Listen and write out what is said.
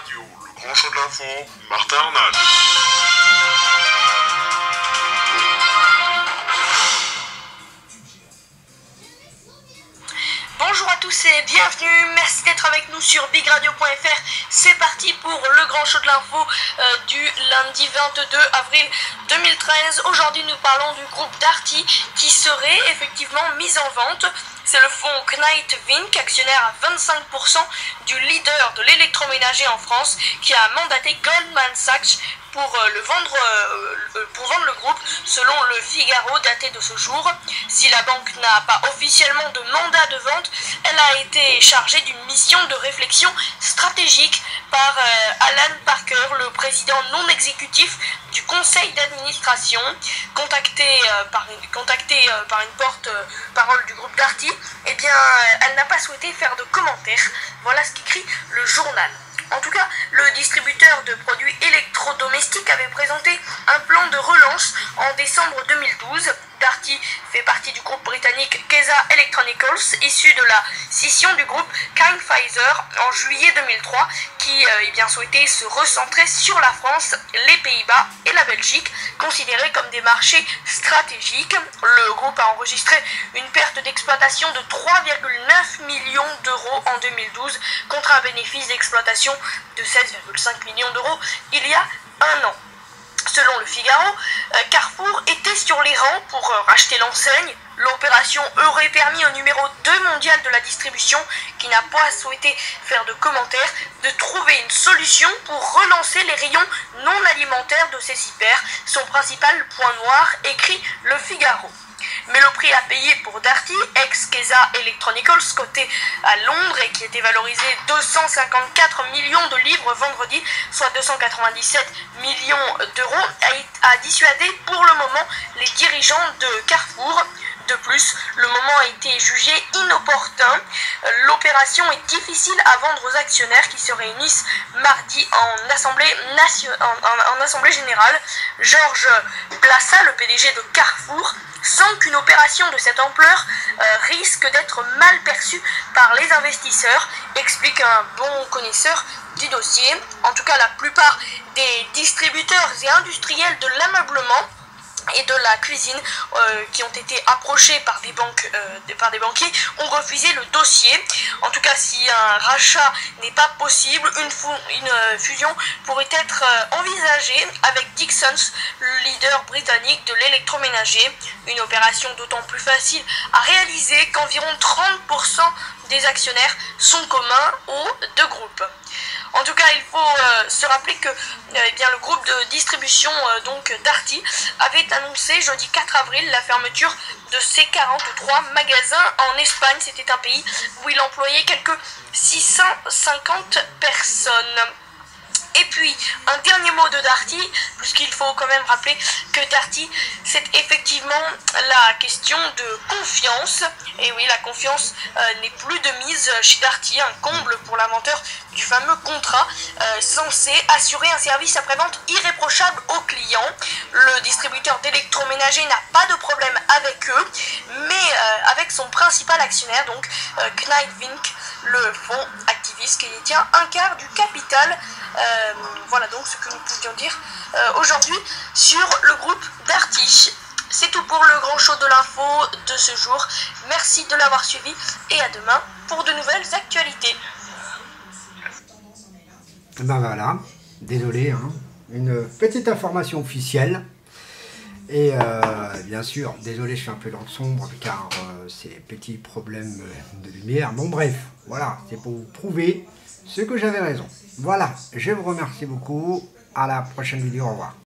Radio, le grand show de l'info, Martin Arnal. Bonjour à tous et bienvenue, merci d'être avec nous sur bigradio.fr. C'est parti pour le grand show de l'info du lundi 22 avril 2013. Aujourd'hui nous parlons du groupe Darty qui serait effectivement mis en vente. C'est le fonds Knight Vinc, actionnaire à 25% du leader de l'électroménager en France, qui a mandaté Goldman Sachs pour vendre le groupe, selon le Figaro daté de ce jour. Si la banque n'a pas officiellement de mandat de vente, elle a été chargée d'une mission de réflexion stratégique par Alan Parker, le président non exécutif du conseil d'administration. Contactée par une porte-parole du groupe Darty, eh bien, elle n'a pas souhaité faire de commentaires. Voilà ce qu'écrit le journal. En tout cas, le distributeur de produits électrodomestiques avait présenté un plan de relance en décembre 2012. Darty fait partie du groupe britannique Kesa Electronicals, issu de la scission du groupe Kind-Pfizer en juillet 2003, qui souhaitait se recentrer sur la France, les Pays-Bas et la Belgique, considérés comme des marchés stratégiques. Le groupe a enregistré une perte d'exploitation de 3,9 millions d'euros en 2012, contre un bénéfice d'exploitation de 16,5 millions d'euros il y a un an. Selon le Figaro, Carrefour était sur les rangs pour racheter l'enseigne. L'opération aurait permis au numéro 2 mondial de la distribution, qui n'a pas souhaité faire de commentaires, de trouver une solution pour relancer les rayons non alimentaires de ses hyper, son principal point noir, écrit le Figaro. Mais le prix à payer pour Darty, ex-Kesa Electronicals, coté à Londres et qui était valorisé 254 millions de livres vendredi, soit 297 millions d'euros, a dissuadé pour le moment les dirigeants de Carrefour. De plus, le moment a été jugé inopportun. L'opération est difficile à vendre aux actionnaires qui se réunissent mardi en assemblée générale. Georges Plassa, le PDG de Carrefour, sent qu'une opération de cette ampleur risque d'être mal perçue par les investisseurs, explique un bon connaisseur du dossier. En tout cas, la plupart des distributeurs et industriels de l'ameublement et de la cuisine qui ont été approchés par des banquiers ont refusé le dossier. En tout cas, si un rachat n'est pas possible, une fusion pourrait être envisagée avec Dixons, le leader britannique de l'électroménager. Une opération d'autant plus facile à réaliser qu'environ 30% des actionnaires sont communs aux deux groupes. En tout cas, il faut se rappeler que le groupe de distribution Darty avait annoncé jeudi 4 avril la fermeture de ses 43 magasins en Espagne. C'était un pays où il employait quelques 650 personnes. Et puis, un dernier mot de Darty, puisqu'il faut quand même rappeler que Darty, c'est effectivement la question de confiance. Et oui, la confiance n'est plus de mise chez Darty, un comble pour l'inventeur du fameux contrat censé assurer un service après-vente irréprochable aux clients. Le distributeur d'électroménager n'a pas de problème avec eux, mais avec son principal actionnaire, donc Knight Vinc, le fonds activiste qui détient un quart du capital. Voilà donc ce que nous pouvions dire aujourd'hui sur le groupe Darty. C'est tout pour le grand show de l'info de ce jour. Merci de l'avoir suivi et à demain pour de nouvelles actualités. Ben voilà, désolé, hein. Une petite information officielle. Et bien sûr, désolé, je suis un peu dans le sombre car c'est petits problèmes de lumière. Bon bref, voilà, c'est pour vous prouver ce que j'avais raison. Voilà, je vous remercie beaucoup. À la prochaine vidéo, au revoir.